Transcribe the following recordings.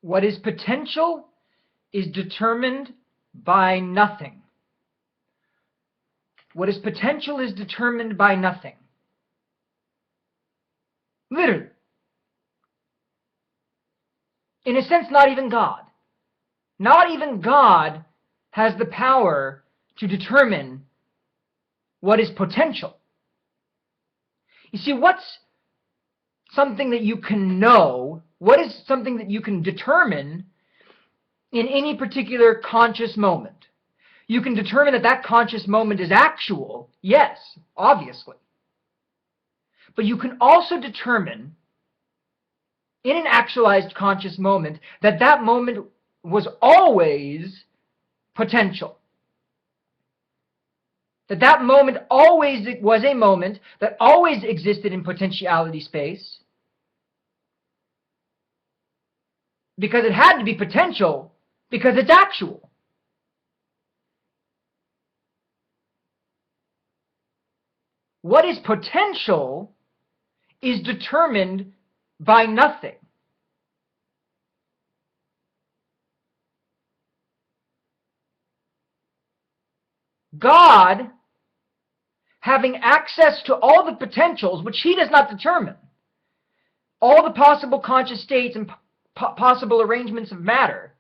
What is potential is determined by nothing. What is potential is determined by nothing. Literally. In a sense, not even God. Not even God has the power to determine what is potential. You see, what's something that you can know? What is something that you can determine in any particular conscious moment? You can determine that that conscious moment is actual, yes, obviously. But you can also determine in an actualized conscious moment that that moment was always potential. That moment always was a moment that always existed in potentiality space, because it had to be potential because it's actual. What is potential is determined by nothing. God, having access to all the potentials, which he does not determine, all the possible conscious states and possible arrangements of matter,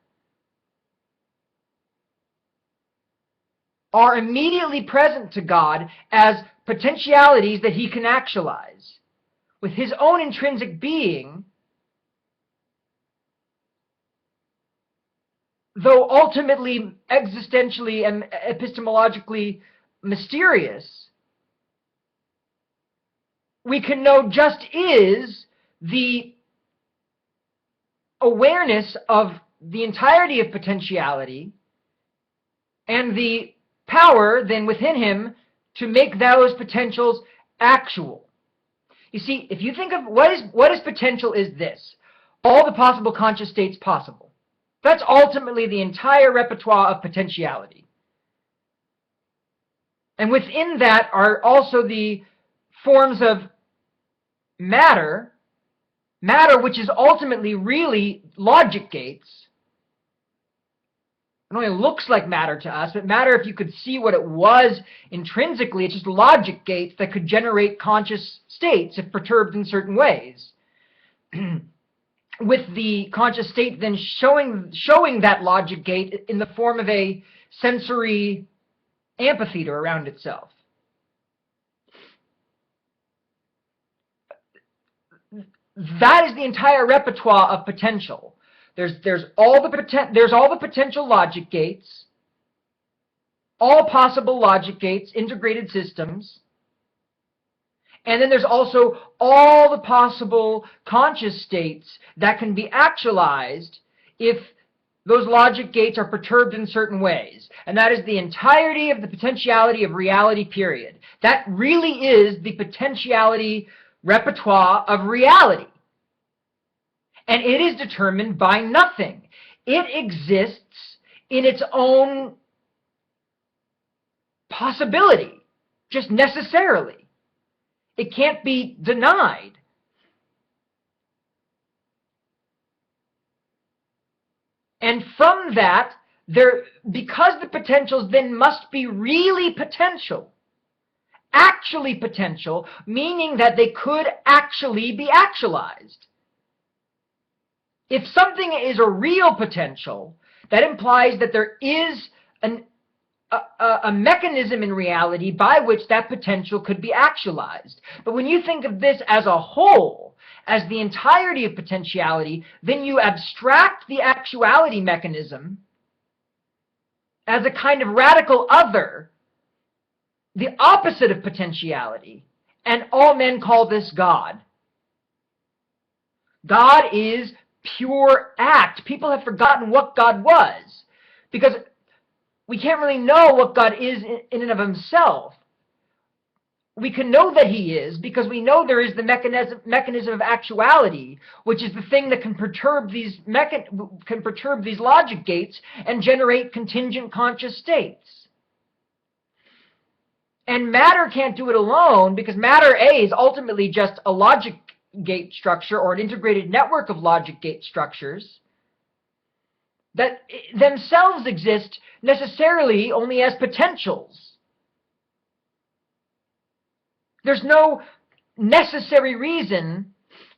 are immediately present to God as potentialities that he can actualize. With his own intrinsic being, though ultimately existentially and epistemologically mysterious, we can know just is the awareness of the entirety of potentiality and the power then within him to make those potentials actual. You see, if you think of what is potential, is this: all the possible conscious states possible. That's ultimately the entire repertoire of potentiality. And within that are also the forms of matter, which is ultimately really logic gates. It only looks like matter to us, but matter, if you could see what it was intrinsically, it's just logic gates that could generate conscious states if perturbed in certain ways. With the conscious state then showing that logic gate in the form of a sensory amphitheater around itself. That is the entire repertoire of potential. There's all the potential logic gates, all possible logic gates, integrated systems, and then there's also all the possible conscious states that can be actualized if those logic gates are perturbed in certain ways. And that is the entirety of the potentiality of reality, period. That really is the potentiality repertoire of reality. And it is determined by nothing. It exists in its own possibility, just necessarily. It can't be denied. And from that, because the potentials then must be really potential, actually potential, meaning that they could actually be actualized. If something is a real potential, that implies that there is a mechanism in reality by which that potential could be actualized. But when you think of this as a whole, as the entirety of potentiality, then you abstract the actuality mechanism as a kind of radical other, the opposite of potentiality, and all men call this God. God is pure act. People have forgotten what God was, because we can't really know what God is in and of himself. We can know that he is because we know there is the mechanism of actuality, which is the thing that can perturb these logic gates and generate contingent conscious states. And matter can't do it alone, because matter A is ultimately just a logic gate structure or an integrated network of logic gate structures. that themselves exist necessarily only as potentials. There's no necessary reason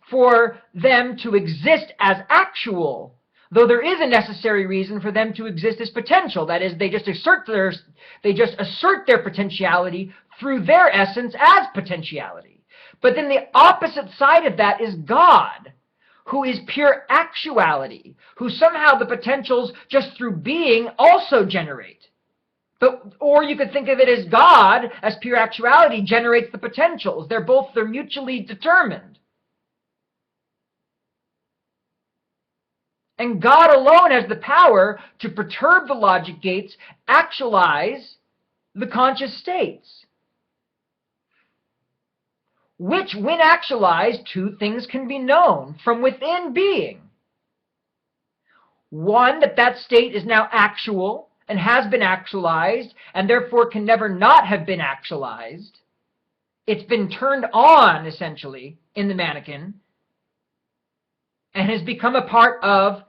for them to exist as actual, though there is a necessary reason for them to exist as potential. That is, they just assert their potentiality through their essence as potentiality. But then the opposite side of that is God, who is pure actuality, who somehow the potentials just through being also generate. Or you could think of it as God, as pure actuality, generates the potentials. They're mutually determined. And God alone has the power to perturb the logic gates, actualize the conscious states. Which, when actualized, two things can be known from within being. One, that state is now actual and has been actualized, and therefore can never not have been actualized. It's been turned on, essentially, in the mannequin, and has become a part of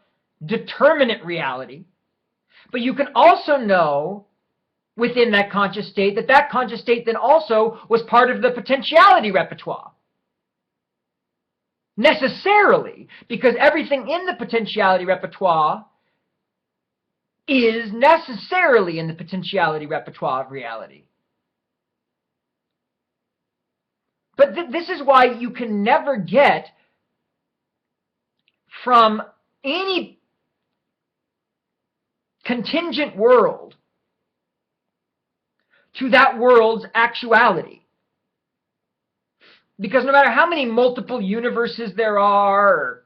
determinate reality. But you can also know within that conscious state that conscious state then also was part of the potentiality repertoire. Necessarily, because everything in the potentiality repertoire is necessarily in the potentiality repertoire of reality. But this is why you can never get from any contingent world to that world's actuality. Because no matter how many multiple universes there are,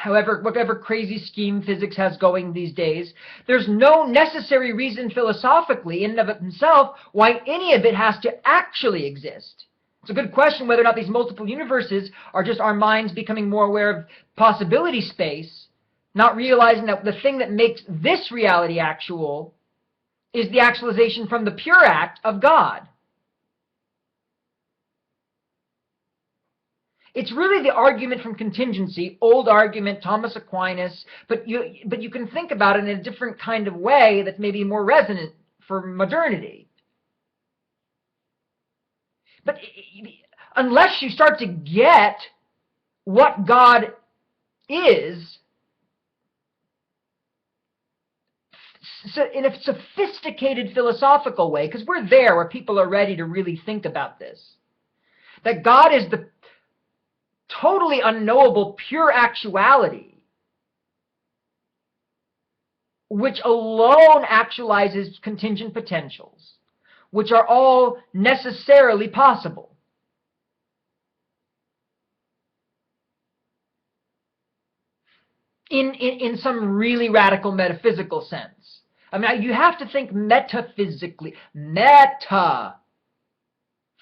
or whatever crazy scheme physics has going these days, there's no necessary reason philosophically in and of itself why any of it has to actually exist. It's a good question whether or not these multiple universes are just our minds becoming more aware of possibility space, not realizing that the thing that makes this reality actual is the actualization from the pure act of God. It's really the argument from contingency, old argument, Thomas Aquinas, but you can think about it in a different kind of way that's maybe more resonant for modernity. But unless you start to get what God is, so in a sophisticated philosophical way, because we're there where people are ready to really think about this, that God is the totally unknowable pure actuality, which alone actualizes contingent potentials, which are all necessarily possible. In some really radical metaphysical sense. I mean, you have to think metaphysically.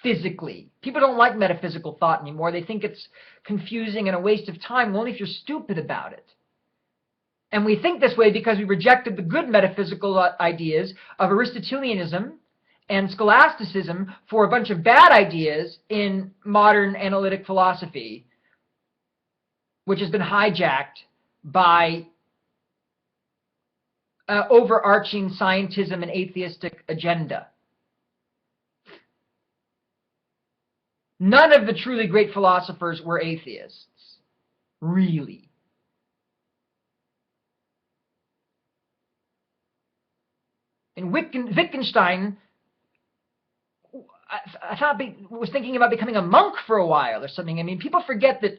Physically. People don't like metaphysical thought anymore. They think it's confusing and a waste of time, only if you're stupid about it. And we think this way because we rejected the good metaphysical ideas of Aristotelianism and scholasticism for a bunch of bad ideas in modern analytic philosophy, which has been hijacked by overarching scientism and atheistic agenda. None of the truly great philosophers were atheists, really. And Wittgenstein, I thought was thinking about becoming a monk for a while or something. I mean, people forget that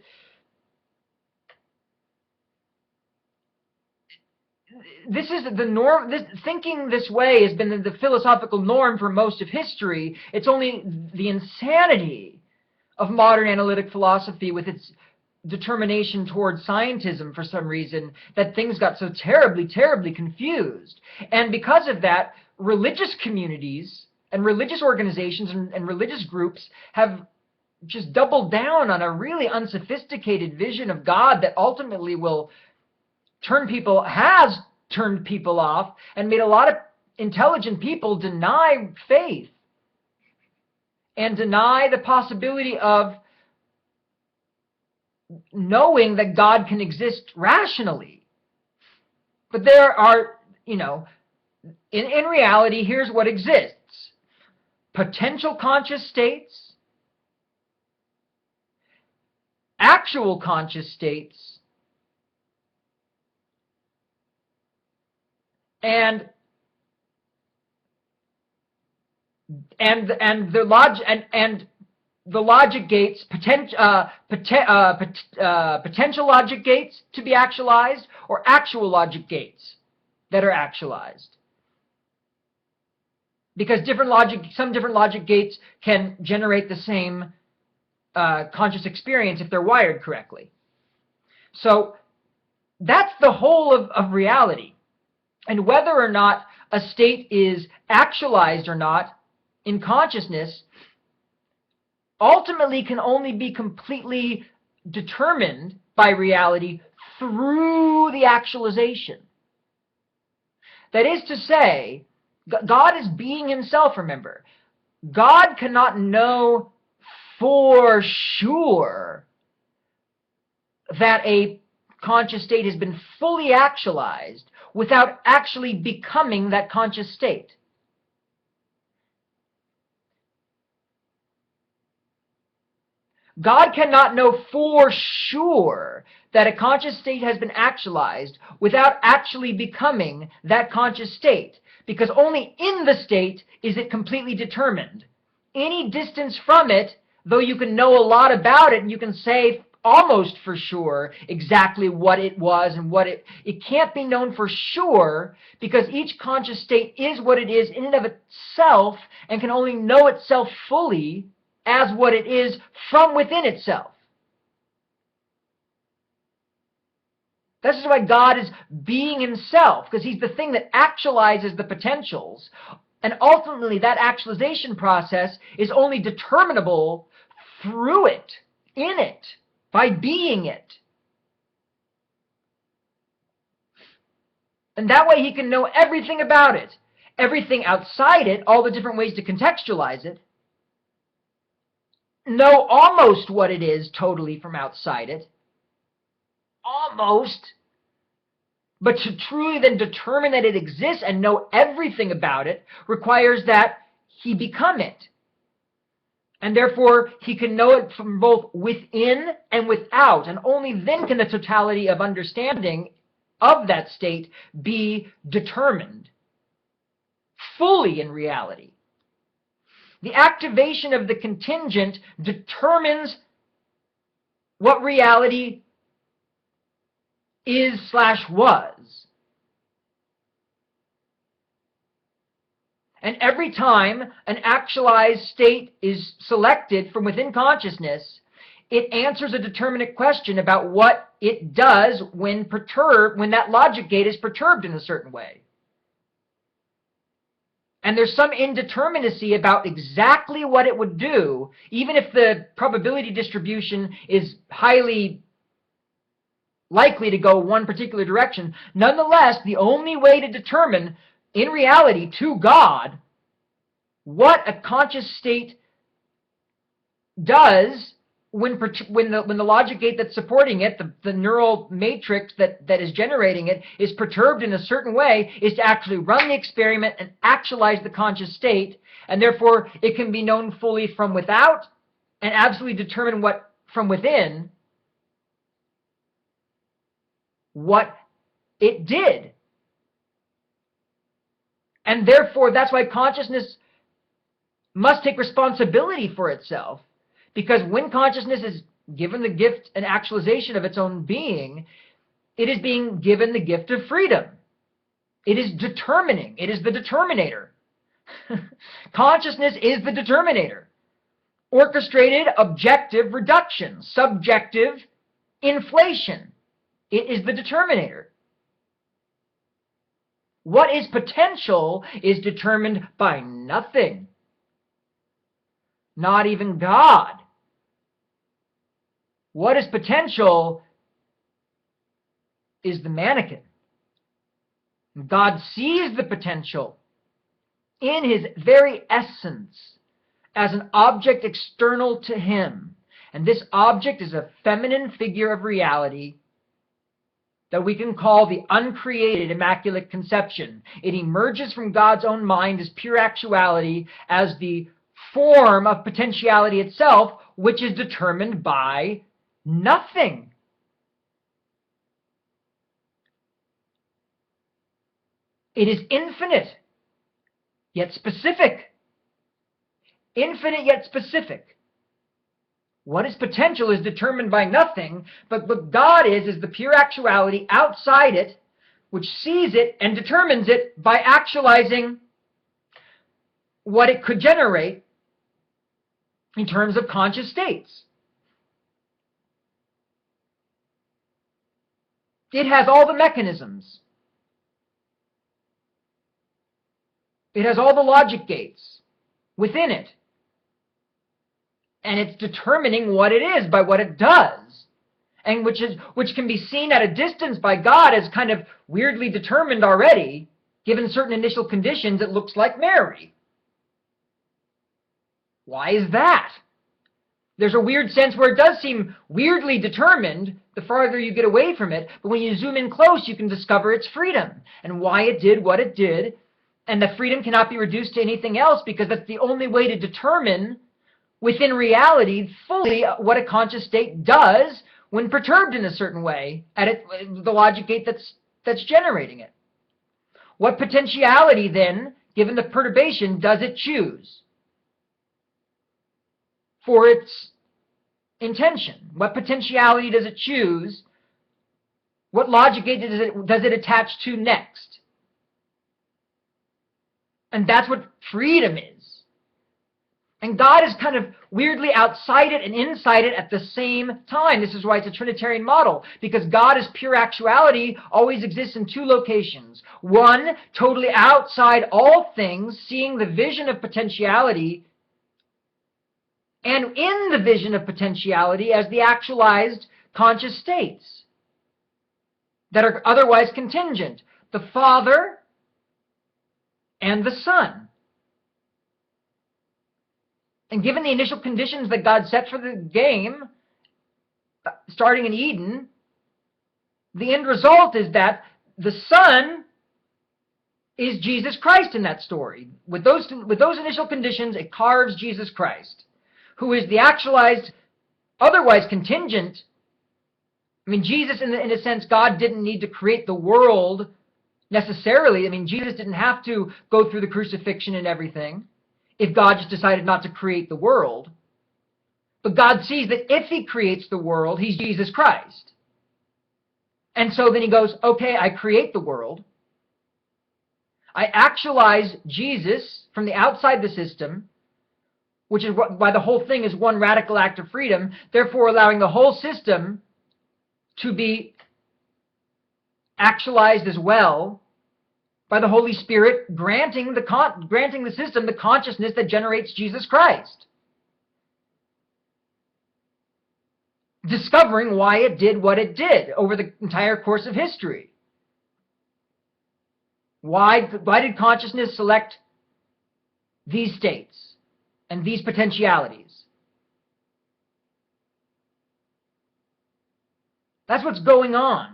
this is the norm. Thinking this way has been the philosophical norm for most of history. It's only the insanity of modern analytic philosophy with its determination towards scientism for some reason that things got so terribly, terribly confused. And because of that, religious communities and religious organizations and religious groups have just doubled down on a really unsophisticated vision of God that ultimately will has turned people off and made a lot of intelligent people deny faith and deny the possibility of knowing that God can exist rationally. But there are, in reality, here's what exists. Potential conscious states, actual conscious states, and the logic gates, potential logic gates to be actualized, or actual logic gates that are actualized. Because some different logic gates can generate the same conscious experience if they're wired correctly. So that's the whole of reality. And whether or not a state is actualized or not in consciousness ultimately can only be completely determined by reality through the actualization. That is to say, God is being himself, remember. God cannot know for sure that a conscious state has been fully actualized without actually becoming that conscious state. God cannot know for sure that a conscious state has been actualized without actually becoming that conscious state, because only in the state is it completely determined. Any distance from it, though you can know a lot about it and you can say almost for sure exactly what it was and it can't be known for sure, because each conscious state is what it is in and of itself and can only know itself fully as what it is from within itself. This is why God is being himself, because he's the thing that actualizes the potentials, and ultimately that actualization process is only determinable through it, in it, by being it. And that way he can know everything about it, everything outside it, all the different ways to contextualize it, know almost what it is totally from outside it, almost, but to truly then determine that it exists and know everything about it requires that he become it. And therefore, he can know it from both within and without, and only then can the totality of understanding of that state be determined fully in reality. The activation of the contingent determines what reality is/was. And every time an actualized state is selected from within consciousness, it answers a determinate question about what it does when that logic gate is perturbed in a certain way. And there's some indeterminacy about exactly what it would do, even if the probability distribution is highly likely to go one particular direction. Nonetheless, the only way to determine, in reality, to God, what a conscious state does when the logic gate that's supporting it, the neural matrix that is generating it, is perturbed in a certain way, is to actually run the experiment and actualize the conscious state, and therefore it can be known fully from without and absolutely determine what from within what it did. And therefore, that's why consciousness must take responsibility for itself, because when consciousness is given the gift and actualization of its own being, it is being given the gift of freedom. It is determining. It is the determinator. Consciousness is the determinator. Orchestrated objective reduction, subjective inflation. It is the determinator. What is potential is determined by nothing. Not even God. What is potential is the mannequin. God sees the potential in his very essence as an object external to him. And this object is a feminine figure of reality that we can call the uncreated Immaculate Conception. It emerges from God's own mind as pure actuality, as the form of potentiality itself, which is determined by nothing. It is infinite, yet specific. Infinite, yet specific. What is potential is determined by nothing, but what God is the pure actuality outside it, which sees it and determines it by actualizing what it could generate in terms of conscious states. It has all the mechanisms. It has all the logic gates within it. And it's determining what it is by what it does. And which can be seen at a distance by God as kind of weirdly determined already. Given certain initial conditions, it looks like Mary. Why is that? There's a weird sense where it does seem weirdly determined the farther you get away from it, but when you zoom in close, you can discover its freedom and why it did what it did, and the freedom cannot be reduced to anything else because that's the only way to determine within reality fully what a conscious state does when perturbed in a certain way at the logic gate that's generating it. What potentiality then, given the perturbation, does it choose for its intention? What potentiality does it choose? What logic gate does it attach to next? And that's what freedom is. And God is kind of weirdly outside it and inside it at the same time. This is why it's a Trinitarian model, because God as pure actuality always exists in two locations. One, totally outside all things, seeing the vision of potentiality, and in the vision of potentiality as the actualized conscious states that are otherwise contingent. The Father and the Son. And given the initial conditions that God set for the game, starting in Eden, the end result is that the Son is Jesus Christ in that story. With those initial conditions, it carves Jesus Christ, who is the actualized, otherwise contingent. I mean, Jesus, in a sense, God didn't need to create the world necessarily. I mean, Jesus didn't have to go through the crucifixion and everything if God just decided not to create the world. But God sees that if he creates the world, he's Jesus Christ. And so then he goes, okay, I create the world. I actualize Jesus from the outside the system, which is why the whole thing is one radical act of freedom, therefore allowing the whole system to be actualized as well by the Holy Spirit, granting the system the consciousness that generates Jesus Christ. Discovering why it did what it did over the entire course of history. Why did consciousness select these states and these potentialities? That's what's going on.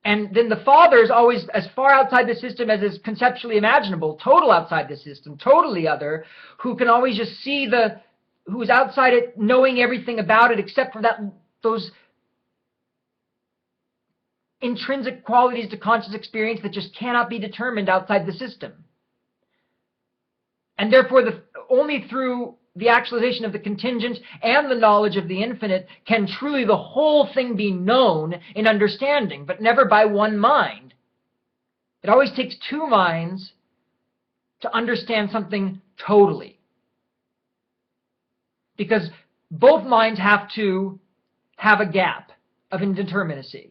And then the Father is always as far outside the system as is conceptually imaginable, total outside the system, totally other, who can always just see who's outside it, knowing everything about it, except for those intrinsic qualities to conscious experience that just cannot be determined outside the system. And therefore, only through the actualization of the contingent and the knowledge of the infinite can truly the whole thing be known in understanding, but never by one mind. It always takes two minds to understand something totally. Because both minds have to have a gap of indeterminacy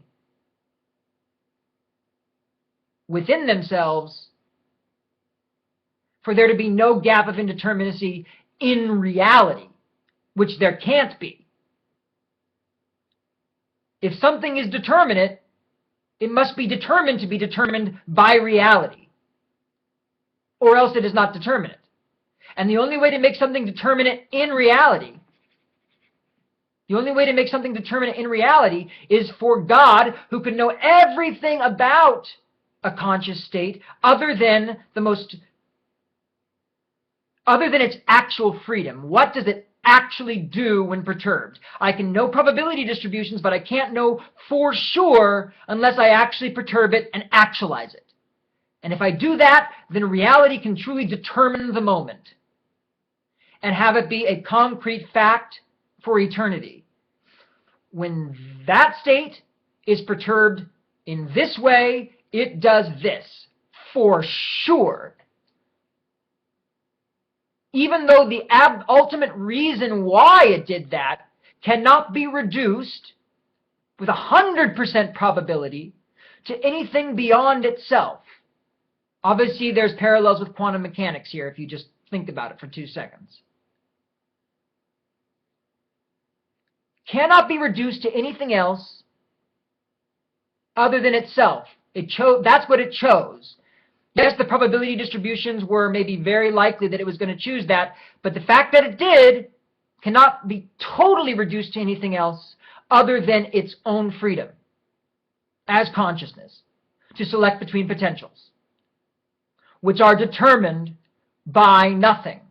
within themselves for there to be no gap of indeterminacy in reality, which there can't be. If something is determinate, it must be determined to be determined by reality, or else it is not determinate. And the only way to make something determinate in reality The only way to make something determinate in reality is for God, who can know everything about a conscious state other than its actual freedom. What does it actually do when perturbed? I can know probability distributions, but I can't know for sure unless I actually perturb it and actualize it. And if I do that, then reality can truly determine the moment and have it be a concrete fact for eternity. When that state is perturbed in this way, it does this, for sure. Even though the ultimate reason why it did that cannot be reduced with 100% probability to anything beyond itself. Obviously, there's parallels with quantum mechanics here if you just think about it for 2 seconds. Cannot be reduced to anything else other than itself. That's what it chose. Yes, the probability distributions were maybe very likely that it was going to choose that, but the fact that it did cannot be totally reduced to anything else other than its own freedom as consciousness to select between potentials, which are determined by nothing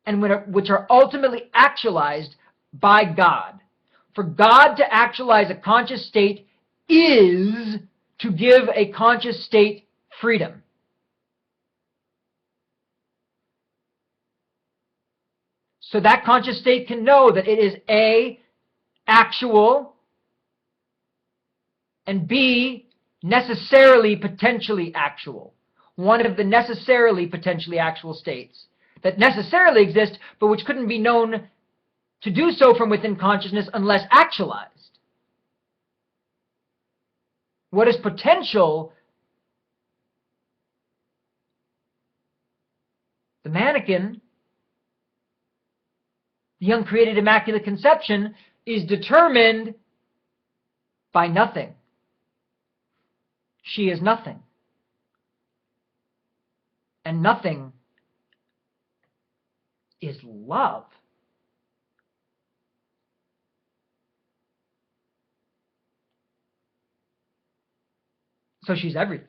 and which are ultimately actualized by God. For God to actualize a conscious state is to give a conscious state freedom. So that conscious state can know that it is A, actual, and B, necessarily potentially actual. One of the necessarily potentially actual states that necessarily exist, but which couldn't be known to do so from within consciousness unless actualized. What is potential? The mannequin, the uncreated Immaculate Conception, is determined by nothing. She is nothing. And nothing is love. So she's everything.